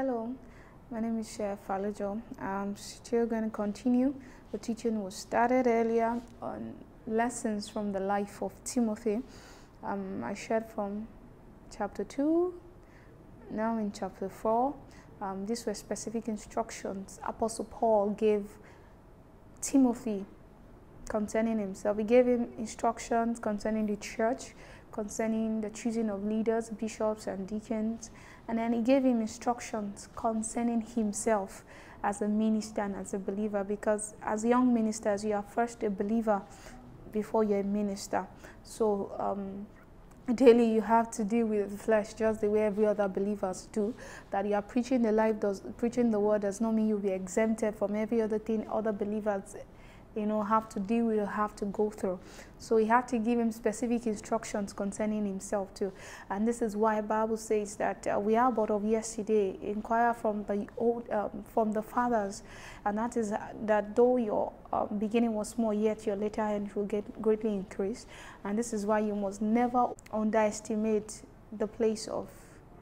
Hello, my name is Seye Falujo. I'm still going to continue the teaching we started earlier on lessons from the life of Timothy. I shared from chapter 2, now in chapter 4. These were specific instructions Apostle Paul gave Timothy concerning himself. He gave him instructions concerning the church, concerning the choosing of leaders, bishops, and deacons. And then he gave him instructions concerning himself as a minister and as a believer, because as young ministers, you are first a believer before you're a minister. So daily you have to deal with the flesh just the way every other believers do. That you are preaching preaching the word does not mean you'll be exempted from every other thing other believers have to deal with or have to go through. So he had to give him specific instructions concerning himself too. And this is why the Bible says that we are but of yesterday. Inquire from the old, from the fathers, and that is that though your beginning was small, yet your later end will get greatly increased. And this is why you must never underestimate the place of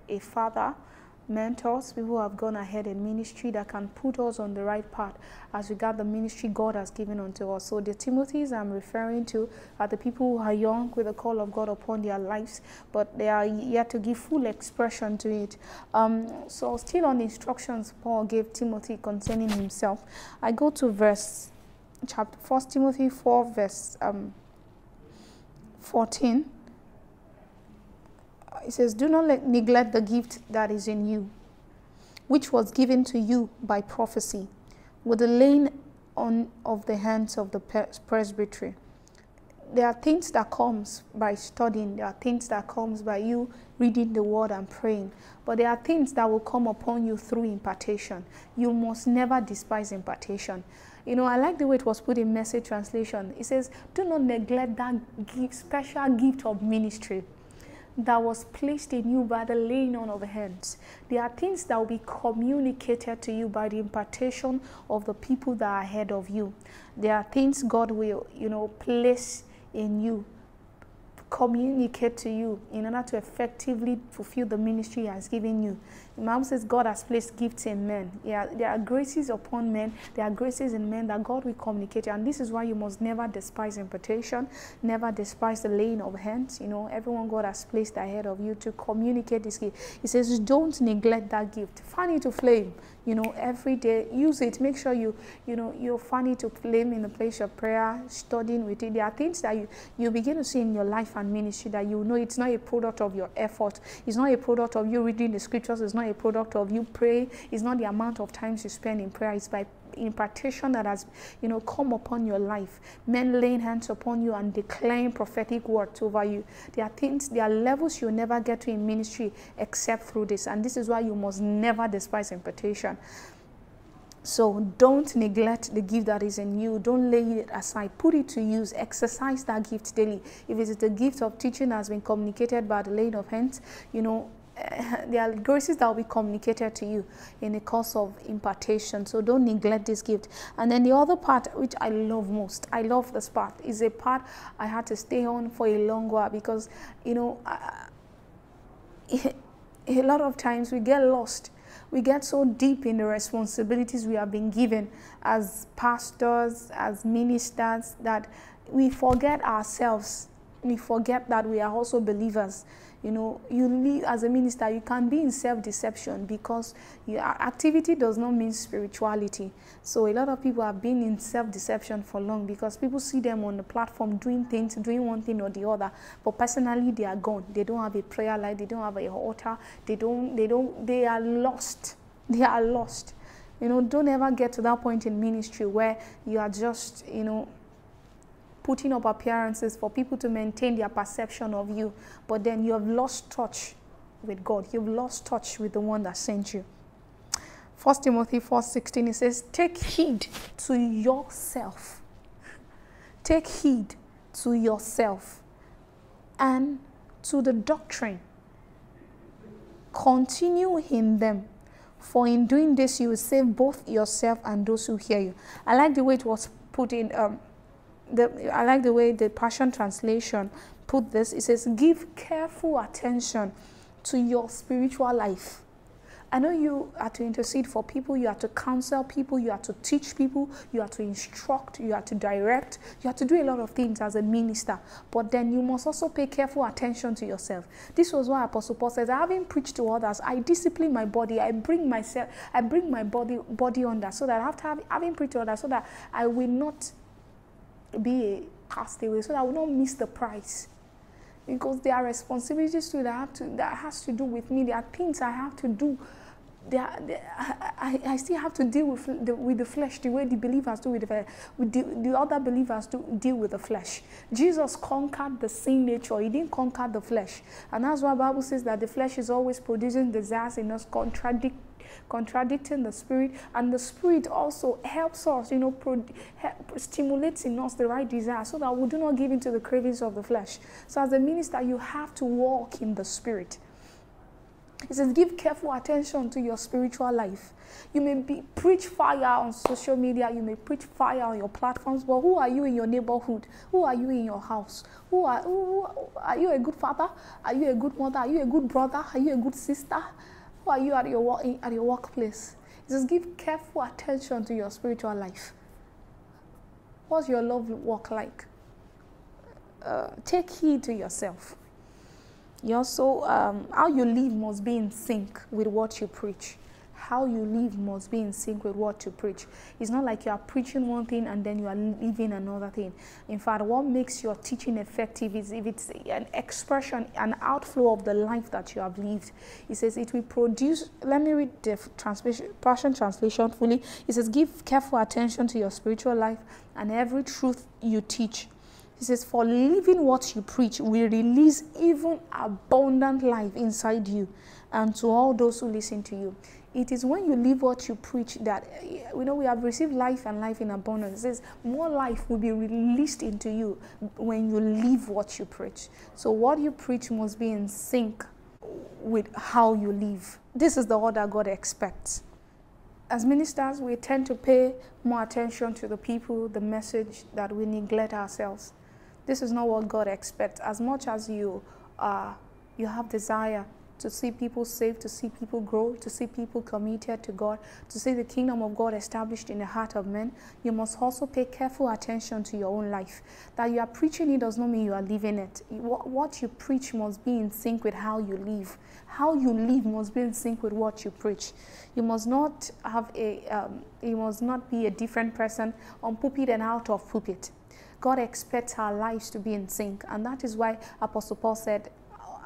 a father, mentors, people who have gone ahead in ministry that can put us on the right path as regard the ministry God has given unto us. So the Timothys I'm referring to are the people who are young with the call of God upon their lives, but they are yet to give full expression to it. So still on the instructions Paul gave Timothy concerning himself, I go to chapter 1 Timothy 4 verse 14. It says, do not neglect the gift that is in you, which was given to you by prophecy, with the laying on of the hands of the presbytery. There are things that comes by studying. There are things that comes by you reading the word and praying. But there are things that will come upon you through impartation. You must never despise impartation. I like the way it was put in Message translation. It says, do not neglect that special gift of ministry that was placed in you by the laying on of hands. There are things that will be communicated to you by the impartation of the people that are ahead of you. There are things God will, place in you, communicate to you in order to effectively fulfill the ministry He has given you. The Bible says God has placed gifts in men. There are graces upon men. There are graces in men that God will communicate. And this is why you must never despise impartation, never despise the laying of hands. Everyone God has placed ahead of you to communicate this gift. He says, don't neglect that gift. Fan it to flame. Every day, use it. Make sure you're fan it to flame in the place of prayer, studying with it. There are things that you begin to see in your life and ministry that it's not a product of your effort. It's not a product of you reading the scriptures. It's not a product of you praying. It's not the amount of times you spend in prayer. It's by impartation that has come upon your life. Men laying hands upon you and declaring prophetic words over you. There are levels you'll never get to in ministry except through this. And this is why you must never despise impartation. So don't neglect the gift that is in you. Don't lay it aside. Put it to use. Exercise that gift daily. If it is the gift of teaching that has been communicated by the laying of hands, there are graces that will be communicated to you in the course of impartation. So don't neglect this gift. And then the other part, which I love most, I love this part, is a part I had to stay on for a long while because, a lot of times we get lost. We get so deep in the responsibilities we have been given as pastors, as ministers, that we forget ourselves. We forget that we are also believers. You live as a minister, you can be in self-deception because your activity does not mean spirituality. So a lot of people have been in self-deception for long because people see them on the platform doing one thing or the other, but personally they are gone. They don't have a prayer life, they don't have an altar, they are lost. They are lost. Don't ever get to that point in ministry where you are just, putting up appearances for people to maintain their perception of you, but then you have lost touch with God. You've lost touch with the one that sent you. 1 Timothy 4:16, it says, take heed to yourself. Take heed to yourself and to the doctrine. Continue in them, for in doing this you will save both yourself and those who hear you. I like the way it was put in I like the way the Passion Translation put this. It says, give careful attention to your spiritual life I know you are to intercede for people, you are to counsel people, you are to teach people, you are to instruct, you are to direct, you are to do a lot of things as a minister. But then you must also pay careful attention to yourself. This was why Apostle Paul says, having preached to others, I discipline my body, I bring my body under, so that after having preached to others, so that I will not be a castaway, so that I will not miss the prize. Because there are responsibilities too that has to do with me. There are things I have to do. I still have to deal with the flesh the way the believers do with the other believers deal with the flesh. Jesus conquered the sin nature. He didn't conquer the flesh. And that's why the Bible says that the flesh is always producing desires in us, contradicting the spirit, and the spirit also helps us, stimulates in us the right desire, so that we do not give into the cravings of the flesh. So as a minister, you have to walk in the spirit. It says, give careful attention to your spiritual life. You may preach fire on social media, you may preach fire on your platforms, but who are you in your neighborhood? Who are you in your house? Are you a good father? Are you a good mother? Are you a good brother? Are you a good sister? Who are you at your workplace? It says, give careful attention to your spiritual life. What's your love walk like? Take heed to yourself. You also, how you live must be in sync with what you preach. How you live must be in sync with what you preach. It's not like you are preaching one thing and then you are living another thing. In fact, what makes your teaching effective is if it's an expression, an outflow of the life that you have lived. It says it will produce, let me read the Passion Translation fully. It says, give careful attention to your spiritual life and every truth you teach. He says, for living what you preach will release even abundant life inside you and to all those who listen to you. It is when you live what you preach that, we have received life and life in abundance. It says more life will be released into you when you live what you preach. So what you preach must be in sync with how you live. This is the order God expects. As ministers, we tend to pay more attention to the people, the message, that we neglect ourselves. This is not what God expects. As much as you have desire to see people saved, to see people grow, to see people committed to God, to see the kingdom of God established in the heart of men, you must also pay careful attention to your own life. That you are preaching it does not mean you are living it. What you preach must be in sync with how you live. How you live must be in sync with what you preach. You must not have you must not be a different person on pulpit and out of pulpit. God expects our lives to be in sync, and that is why Apostle Paul said,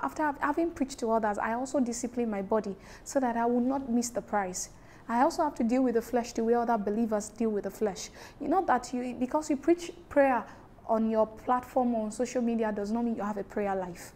after having preached to others, I also discipline my body so that I will not miss the prize. I also have to deal with the flesh the way other believers deal with the flesh. You know that because you preach prayer on your platform or on social media does not mean you have a prayer life.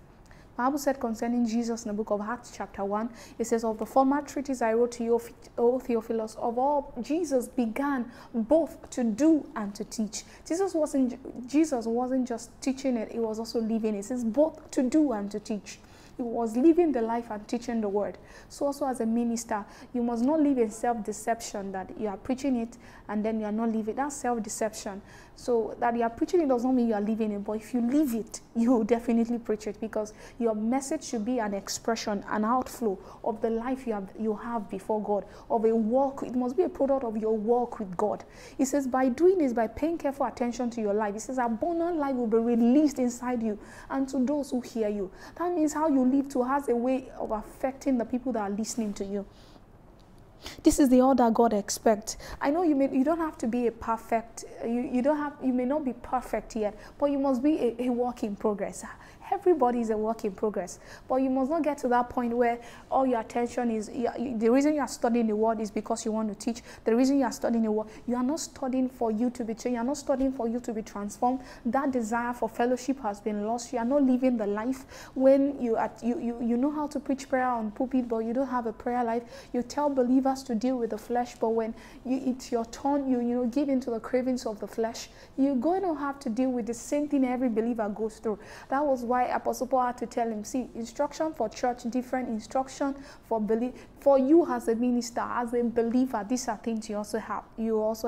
The Bible said concerning Jesus in the book of Acts chapter 1, it says, of the former treatise I wrote to you, O Theophilus, of all Jesus began both to do and to teach. Jesus wasn't just teaching it, he was also living it. It says both to do and to teach. He was living the life and teaching the word. So also as a minister, you must not live in self-deception that you are preaching it and then you are not living. That's self-deception. So that you are preaching it does not mean you are living it, but if you live it, you will definitely preach it, because your message should be an expression, an outflow of the life you have before God, of a walk. It must be a product of your walk with God. It says by doing this, by paying careful attention to your life, it says abundant life will be released inside you and to those who hear you. That means how you live to has a way of affecting the people that are listening to you. This is the order God expects. I know you don't have to be a perfect, you may not be perfect yet, but you must be a work in progress. Everybody is a work in progress, but you must not get to that point where all your attention is, the reason you are studying the word is because you want to teach. The reason you are studying the word, you are not studying for you to be changed, you are not studying for you to be transformed. That desire for fellowship has been lost. You are not living the life. When you know how to preach prayer on pulpit, but you don't have a prayer life. You tell believers to deal with the flesh, but when it's your turn, you give into the cravings of the flesh, you're going to have to deal with the same thing every believer goes through. That was why Apostle Paul had to tell him, see, instruction for church, different instruction for you as a minister, as a believer. These are things you also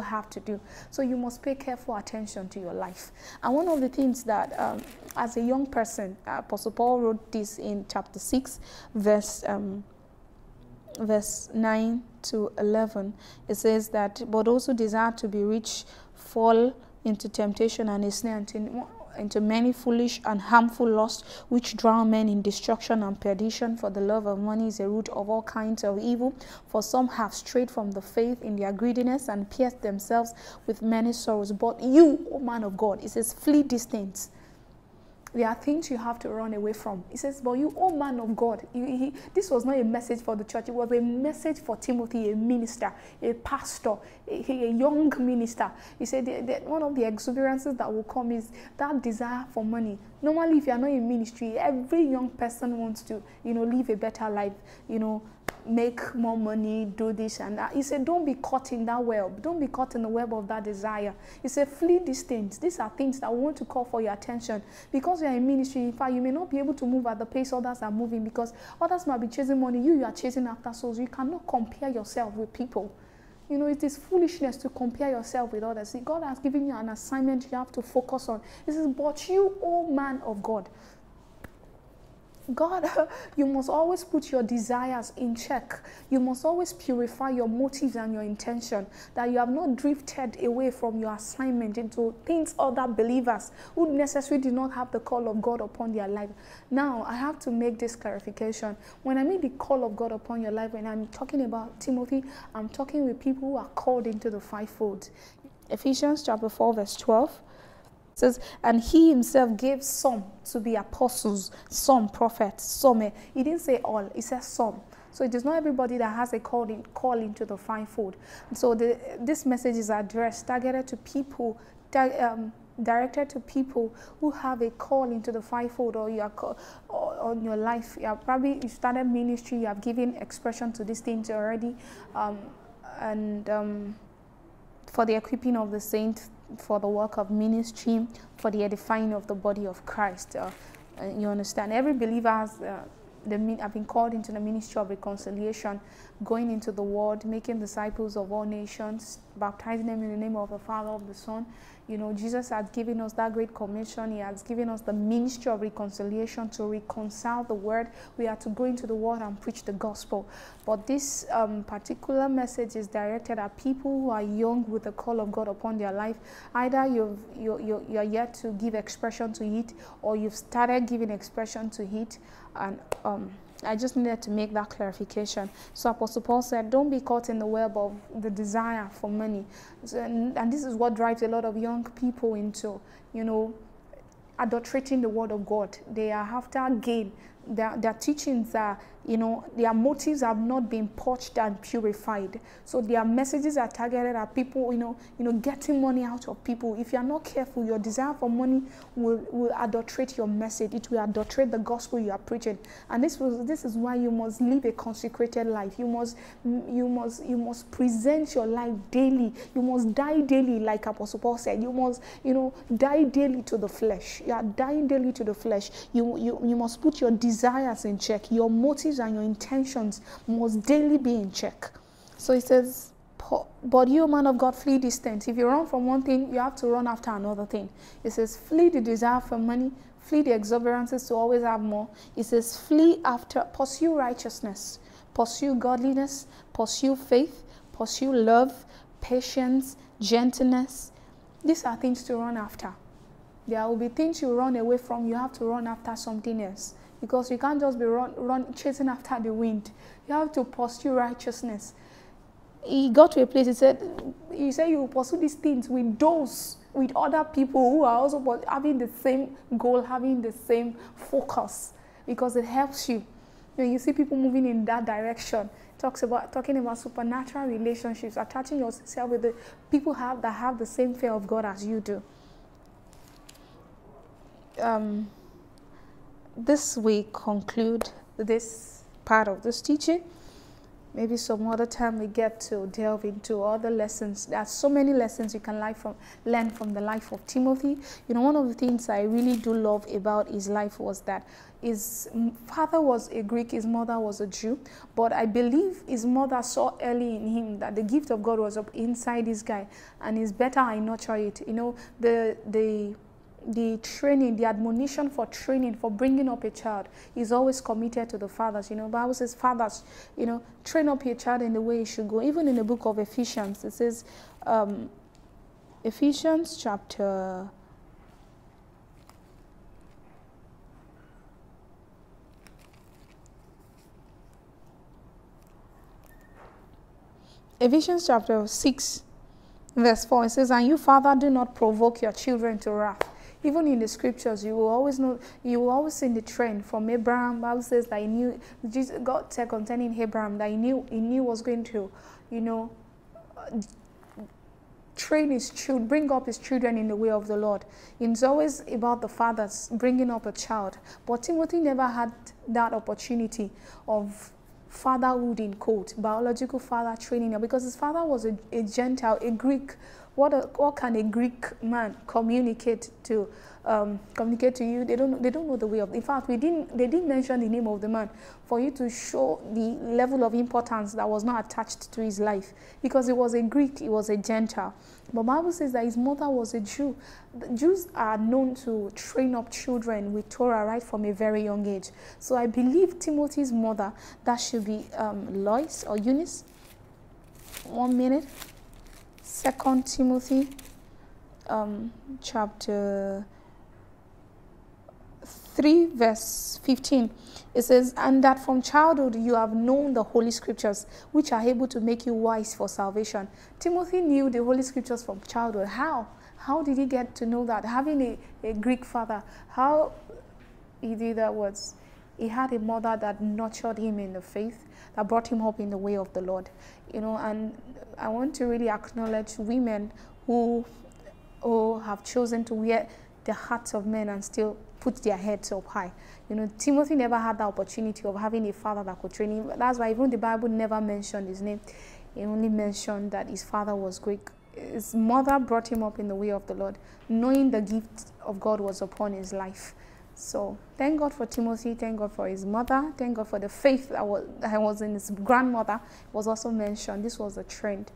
have to do. So you must pay careful attention to your life. And one of the things that as a young person, Apostle Paul wrote this in chapter 6, verse verse 9 to 11, it says that, but those who desire to be rich fall into temptation and a snare, into many foolish and harmful lusts, which drown men in destruction and perdition. For the love of money is a root of all kinds of evil. For some have strayed from the faith in their greediness and pierced themselves with many sorrows. But you, O man of God, it says, flee these things. There are things you have to run away from. He says, but you, oh man of God, this was not a message for the church. It was a message for Timothy, a minister, a pastor, a young minister. He said that one of the exuberances that will come is that desire for money. Normally, if you are not in ministry, every young person wants to, live a better life, make more money, do this and that. He said, don't be caught in that web. Don't be caught in the web of that desire. He said, flee these things. These are things that want to call for your attention. Because you are in ministry, in fact, you may not be able to move at the pace others are moving, because others might be chasing money. You are chasing after souls. You cannot compare yourself with people. It is foolishness to compare yourself with others. See, God has given you an assignment you have to focus on. He says, but you, O man of God, you must always put your desires in check. You must always purify your motives and your intention, that you have not drifted away from your assignment into things other believers who necessarily did not have the call of God upon their life. Now, I have to make this clarification. When I make the call of God upon your life, when I'm talking about Timothy, I'm talking with people who are called into the fivefold. Ephesians chapter 4, verse 12. Says, and he himself gave some to be apostles, some prophets, some. He didn't say all, he said some. So it is not everybody that has a call into the fivefold. So this message is addressed, targeted to people, directed to people who have a call into the fivefold, or you are on your life. You started ministry, you have given expression to these things already, for the equipping of the saints, for the work of ministry, for the edifying of the body of Christ. You understand? Every believer has have been called into the ministry of reconciliation, going into the world, making disciples of all nations, baptizing them in the name of the Father, of the Son. Jesus has given us that great commission. He has given us the ministry of reconciliation, to reconcile the word. We are to go into the world and preach the gospel. But this particular message is directed at people who are young with the call of God upon their life. Either you're yet to give expression to it, or you've started giving expression to it. And I just needed to make that clarification. So Apostle Paul said, don't be caught in the web of the desire for money. And this is what drives a lot of young people into, adulterating the word of God. They are after gain. Their teachings are, their motives have not been purged and purified. So their messages are targeted at people, getting money out of people. If you are not careful, your desire for money will adulterate your message. It will adulterate the gospel you are preaching. And this is why you must live a consecrated life. You must present your life daily. You must die daily, like Apostle Paul said. You must, die daily to the flesh. You are dying daily to the flesh. You must put your desires in check. Your motives and your intentions must daily be in check. So he says, but you, man of God, flee these things. If you run from one thing, you have to run after another thing. It says, flee the desire for money, flee the exuberances to always have more. It says, pursue righteousness, pursue godliness, pursue faith, pursue love, patience, gentleness. These are things to run after. There will be things you run away from. You have to run after something else. Because you can't just be chasing after the wind. You have to pursue righteousness. He got to a place, he said you pursue these things with other people who are also having the same goal, having the same focus, because it helps you. When you see people moving in that direction, talking about supernatural relationships, attaching yourself with the people that have the same fear of God as you do. This we conclude this part of this teaching. Maybe some other time we get to delve into other lessons. There are so many lessons you can learn from the life of Timothy. One of the things I really do love about his life was that his father was a Greek, his mother was a Jew. But I believe his mother saw early in him that the gift of God was up inside this guy, and it's better I nurture it. the training, the admonition for training, for bringing up a child is always committed to the fathers. The Bible says, fathers, train up your child in the way he should go. Even in the book of Ephesians, it says, Ephesians chapter 6, verse 4, it says, and you, father, do not provoke your children to wrath. Even in the scriptures, you will always see the trend from Abraham. Bible says that he knew, God said concerning Abraham that he knew was going to, train his children, bring up his children in the way of the Lord. It's always about the fathers bringing up a child. But Timothy never had that opportunity of fatherhood in quote, biological father training, because his father was a Gentile, a Greek. What can a Greek man communicate to you? They don't know the way of. In fact, they didn't mention the name of the man for you to show the level of importance that was not attached to his life, because he was a Greek, he was a Gentile. But the Bible says that his mother was a Jew. The Jews are known to train up children with Torah right from a very young age. So I believe Timothy's mother, that should be Lois or Eunice. 1 minute. 2 Timothy chapter 3, verse 15. It says, and that from childhood you have known the Holy Scriptures, which are able to make you wise for salvation. Timothy knew the Holy Scriptures from childhood. How? How did he get to know that? Having a Greek father, how he did that was, he had a mother that nurtured him in the faith, that brought him up in the way of the Lord. And I want to really acknowledge women who have chosen to wear the hearts of men and still put their heads up high. Timothy never had the opportunity of having a father that could train him. That's why even the Bible never mentioned his name. It only mentioned that his father was Greek. His mother brought him up in the way of the Lord, knowing the gift of God was upon his life. So thank God for Timothy, thank God for his mother, thank God for the faith that was in his grandmother. It was also mentioned. This was a trend.